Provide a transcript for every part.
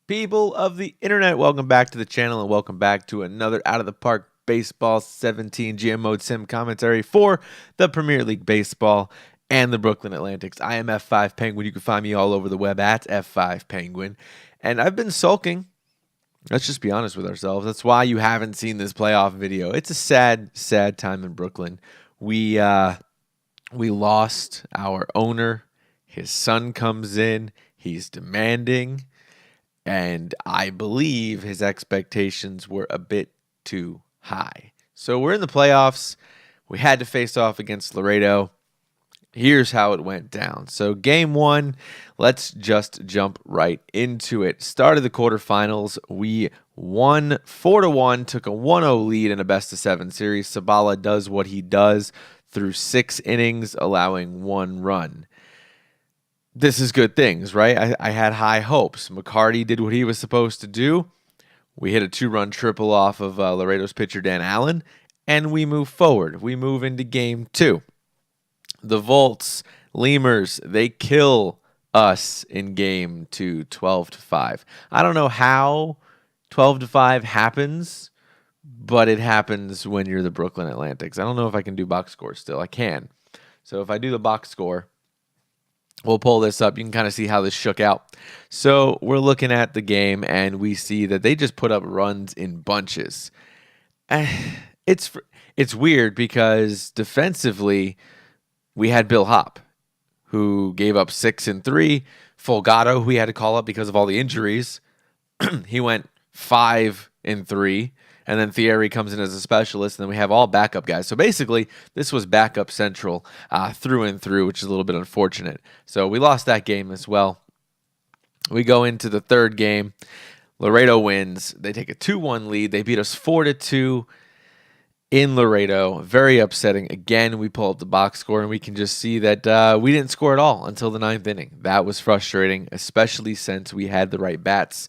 People of the internet, welcome back to the channel and welcome back to another Out of the Park Baseball 17 GM Mode Sim commentary for the Premier League Baseball and the Brooklyn Atlantics. I am F5 Penguin. You can find me all over the web at F5 Penguin. And I've been sulking. Let's just be honest with ourselves. That's why you haven't seen this playoff video. It's a sad, sad time in Brooklyn. We lost our owner. His son comes in. He's demanding. And I believe his expectations were a bit too high. So we're in the playoffs. We had to face off against Laredo. Here's how it went down. So game one, let's just jump right into it. Start of the quarterfinals, we won 4-1, took a 1-0 lead in a best-of-7 series. Sabala does what he does through 6 innings, allowing 1 run. This is good things, right? I had high hopes. McCarty did what he was supposed to do. We hit a 2-run triple off of Laredo's pitcher, Dan Allen, and we move forward. We move into game 2. The Volts, Lemurs, they kill us in game 2, 12-5. I don't know how 12-5 happens, but it happens when you're the Brooklyn Atlantics. I don't know if I can do box score still. I can. So if I do the box score, we'll pull this up. You can kind of see how this shook out. So we're looking at the game, and we see that they just put up runs in bunches. It's weird because defensively, we had Bill Hopp, who gave up 6 and 3. Folgado, who we had to call up because of all the injuries, he went 5 and 3. And then Thierry comes in as a specialist, and then we have all backup guys. So basically, this was backup central through and through, which is a little bit unfortunate. So we lost that game as well. We go into the third game. Laredo wins. They take a 2-1 lead. They beat us 4-2 in Laredo. Very upsetting. Again, we pull up the box score, and we can just see that we didn't score at all until the 9th inning. That was frustrating, especially since we had the right bats.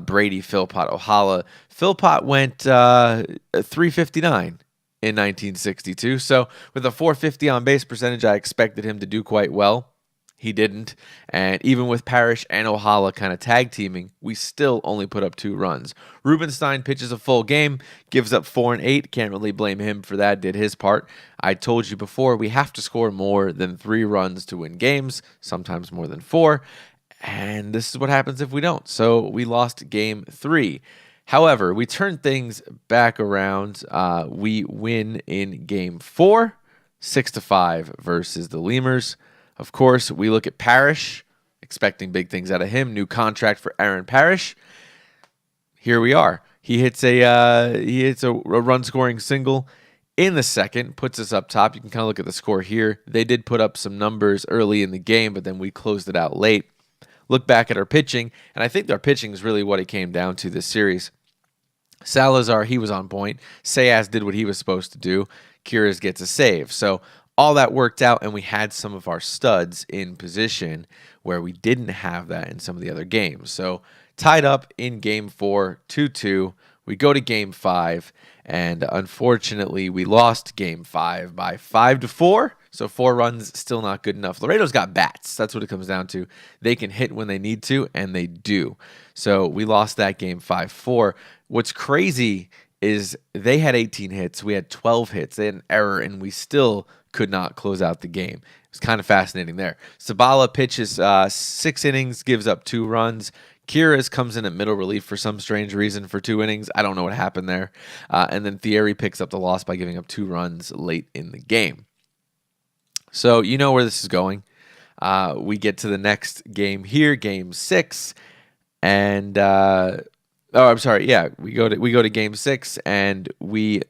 Brady, Philpott, Ohala. Philpott went 359 in 1962. So with a 450 on base percentage, I expected him to do quite well. He didn't. And even with Parrish and Ohala kind of tag teaming, we still only put up 2 runs. Rubenstein pitches a full game, gives up 4 and 8. Can't really blame him for that. Did his part. I told you before, we have to score more than 3 runs to win games, sometimes more than 4. And this is what happens if we don't. So we lost game 3. However, we turned things back around. We win in game 4, 6-5 versus the Lemurs. Of course, we look at Parrish, expecting big things out of him. New contract for Aaron Parrish. Here we are. He hits a run-scoring single in the second, puts us up top. You can kind of look at the score here. They did put up some numbers early in the game, but then we closed it out late. Look back at our pitching, and I think our pitching is really what it came down to this series. Salazar, he was on point. Sayas did what he was supposed to do. Kyrgios gets a save. So all that worked out, and we had some of our studs in position where we didn't have that in some of the other games. So tied up in game 4, 2-2. We go to game 5, and unfortunately, we lost game 5 by 5-4. So 4 runs, still not good enough. Laredo's got bats. That's what it comes down to. They can hit when they need to, and they do. So we lost that game 5-4. What's crazy is they had 18 hits. We had 12 hits. They had an error, and we still could not close out the game. It's kind of fascinating there. Sabala pitches 6 innings, gives up 2 runs. Kyrgios comes in at middle relief for some strange reason for 2 innings. I don't know what happened there. And then Thierry picks up the loss by giving up 2 runs late in the game. So you know where this is going. We get to the next game here, game 6, and I'm sorry. Yeah, we go to game 6, and we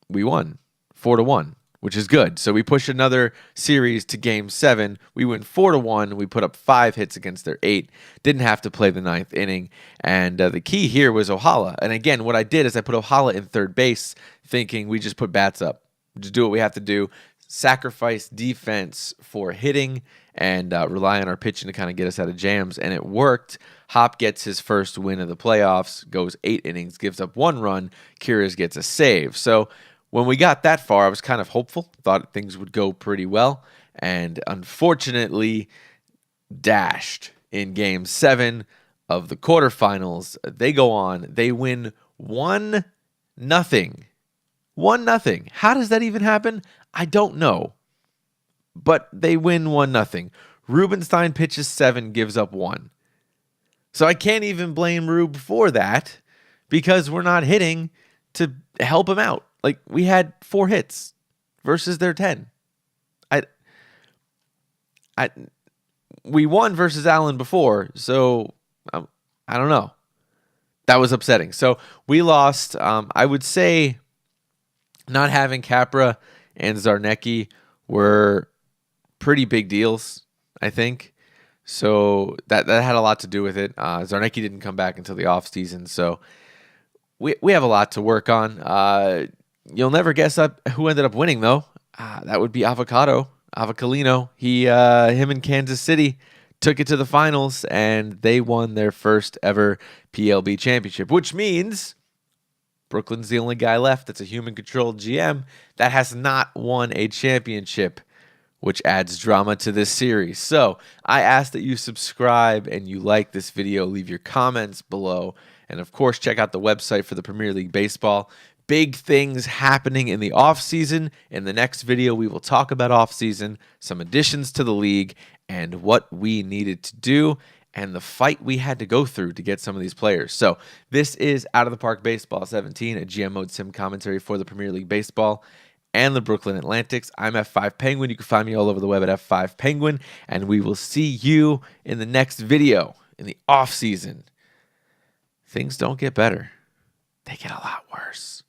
won 4-1, which is good. So we push another series to game 7. We win 4-1. We put up 5 hits against their 8. Didn't have to play the 9th inning, and the key here was Ohala. And again, what I did is I put Ohala in third base, thinking we just put bats up, just do what we have to do. Sacrifice defense for hitting and rely on our pitching to kind of get us out of jams, and it worked. Hop gets his first win of the playoffs, goes 8 innings, gives up 1 run. Kyrgios gets a save. So when we got that far, I was kind of hopeful, thought things would go pretty well, and unfortunately dashed in Game 7. of the quarterfinals. They go on. They win 1-0. 1-0. How does that even happen? I don't know. But they win 1-0. Rubenstein pitches 7, gives up 1. So I can't even blame Rube for that because we're not hitting to help him out. Like, we had 4 hits versus their 10. We won versus Allen before, so I don't know. That was upsetting. So we lost. I would say not having Capra and Zarnecki were pretty big deals, I think. So that had a lot to do with it. Zarnecki didn't come back until the offseason, so we have a lot to work on. You'll never guess who ended up winning, though. That would be Avocalino. Him and Kansas City took it to the finals, and they won their first ever PLB championship, which means Brooklyn's the only guy left that's a human-controlled GM that has not won a championship, which adds drama to this series. So I ask that you subscribe and you like this video. Leave your comments below. And, of course, check out the website for the Premier League Baseball. Big things happening in the offseason. In the next video, we will talk about offseason, some additions to the league, and what we needed to do, and the fight we had to go through to get some of these players. So this is Out of the Park Baseball 17, a GM Mode Sim commentary for the Premier League Baseball and the Brooklyn Atlantics. I'm F5 Penguin. You can find me all over the web at F5 Penguin, and we will see you in the next video in the offseason. Things don't get better. They get a lot worse.